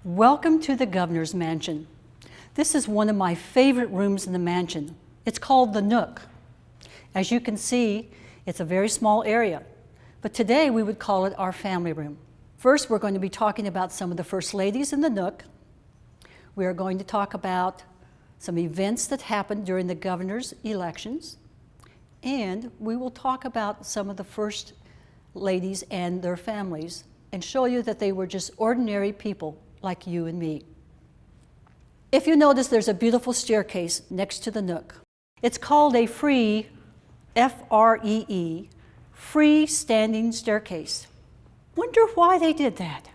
Welcome to the Governor's Mansion. This is one of my favorite rooms in the mansion. It's called the Nook. As you can see, it's a very small area, but today we would call it our family room. First, we're going to be talking about some of the first ladies in the Nook. We are going to talk about some events that happened during the governor's elections, and we will talk about some of the first ladies and their families and show you that they were just ordinary people like you and me. If you notice, there's a beautiful staircase next to the Nook. It's called a free, F-R-E-E, freestanding staircase. Wonder why they did that.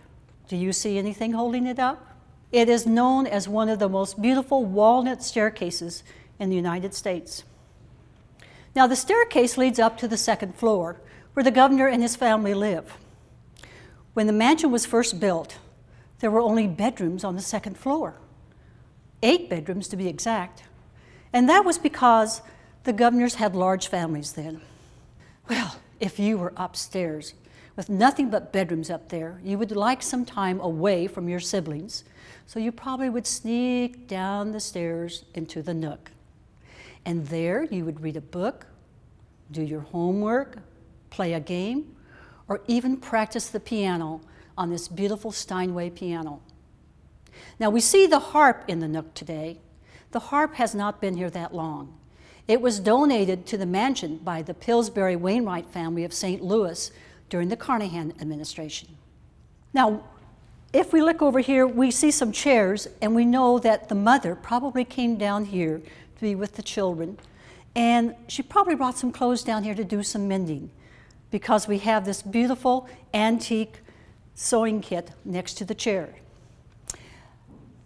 Do you see anything holding it up? It is known as one of the most beautiful walnut staircases in the United States. Now, the staircase leads up to the second floor, where the governor and his family live. When the mansion was first built, there were only bedrooms on the second floor, 8 bedrooms to be exact, and that was because the governors had large families then. Well, if you were upstairs with nothing but bedrooms up there, you would like some time away from your siblings, so you probably would sneak down the stairs into the Nook. And there you would read a book, do your homework, play a game, or even practice the piano on this beautiful Steinway piano. Now, we see the harp in the Nook today. The harp has not been here that long. It was donated to the mansion by the Pillsbury Wainwright family of St. Louis during the Carnahan administration. Now, if we look over here, we see some chairs, and we know that the mother probably came down here to be with the children, and she probably brought some clothes down here to do some mending, because we have this beautiful antique sewing kit next to the chair.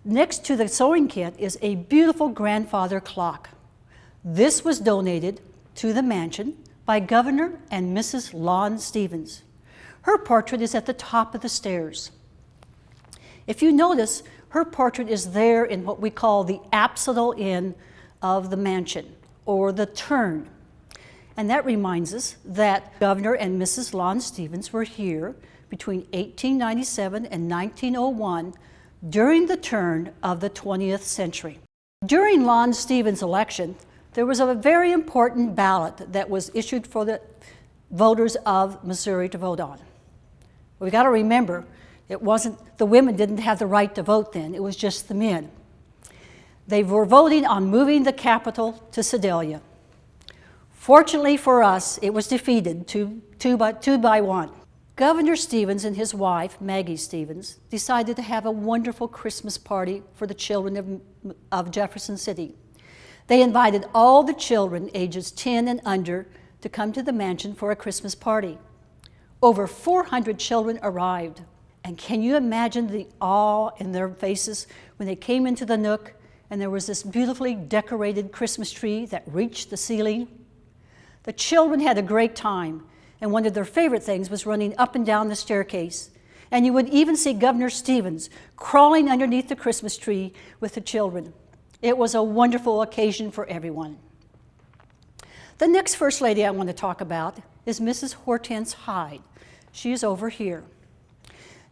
Next to the sewing kit is a beautiful grandfather clock. This was donated to the mansion by Governor and Mrs. Lon Stevens. Her portrait is at the top of the stairs. If you notice, her portrait is there in what we call the apsidal inn of the mansion, or the turn. And that reminds us that Governor and Mrs. Lon Stevens were here between 1897 and 1901 during the turn of the 20th century. During Lon Stevens' election, there was a very important ballot that was issued for the voters of Missouri to vote on. We've got to remember, the women didn't have the right to vote then, it was just the men. They were voting on moving the capital to Sedalia. Fortunately for us, it was defeated two by one. Governor Stevens and his wife, Maggie Stevens, decided to have a wonderful Christmas party for the children of Jefferson City. They invited all the children ages 10 and under to come to the mansion for a Christmas party. Over 400 children arrived. And can you imagine the awe in their faces when they came into the Nook and there was this beautifully decorated Christmas tree that reached the ceiling? The children had a great time, and one of their favorite things was running up and down the staircase. And you would even see Governor Stevens crawling underneath the Christmas tree with the children. It was a wonderful occasion for everyone. The next First Lady I want to talk about is Mrs. Hortense Hyde. She is over here.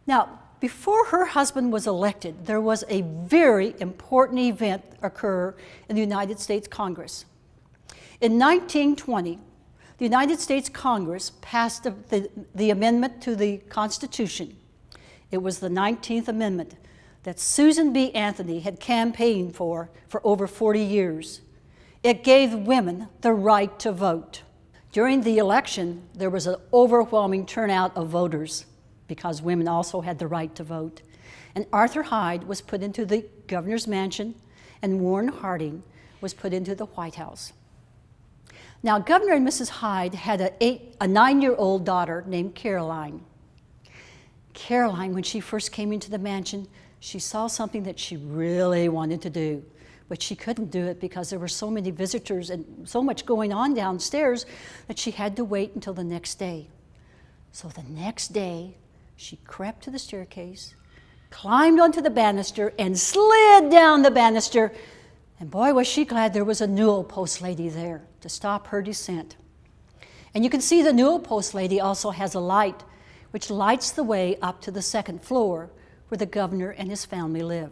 Now, before her husband was elected, there was a very important event occur in the United States Congress. In 1920, the United States Congress passed the amendment to the Constitution. It was the 19th Amendment that Susan B. Anthony had campaigned for over 40 years. It gave women the right to vote. During the election, there was an overwhelming turnout of voters because women also had the right to vote. And Arthur Hyde was put into the governor's mansion, and Warren Harding was put into the White House. Now, Governor and Mrs. Hyde had a 9-year-old daughter named Caroline. Caroline, when she first came into the mansion, she saw something that she really wanted to do, but she couldn't do it because there were so many visitors and so much going on downstairs that she had to wait until the next day. So the next day, she crept to the staircase, climbed onto the banister, and slid down the banister. And boy, was she glad there was a newel post lady there to stop her descent. And you can see the newel post lady also has a light, which lights the way up to the second floor, where the governor and his family live.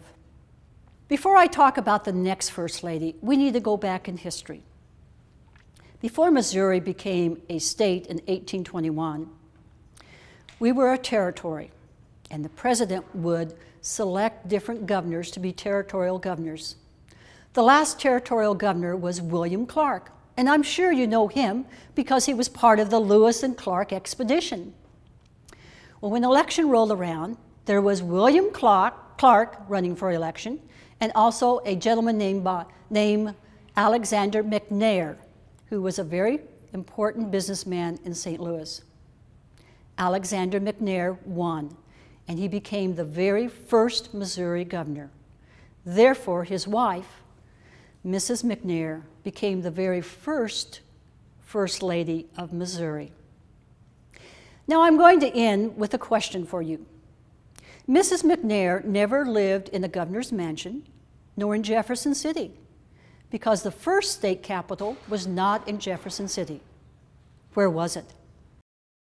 Before I talk about the next First Lady, we need to go back in history. Before Missouri became a state in 1821, we were a territory, and the president would select different governors to be territorial governors. The last territorial governor was William Clark, and I'm sure you know him because he was part of the Lewis and Clark expedition. Well, when election rolled around, there was William Clark running for election, and also a gentleman named Alexander McNair, who was a very important businessman in St. Louis. Alexander McNair won, and he became the very first Missouri governor. Therefore, his wife, Mrs. McNair, became the very first First Lady of Missouri. Now I'm going to end with a question for you. Mrs. McNair never lived in the governor's mansion, nor in Jefferson City, because the first state capital was not in Jefferson City. Where was it?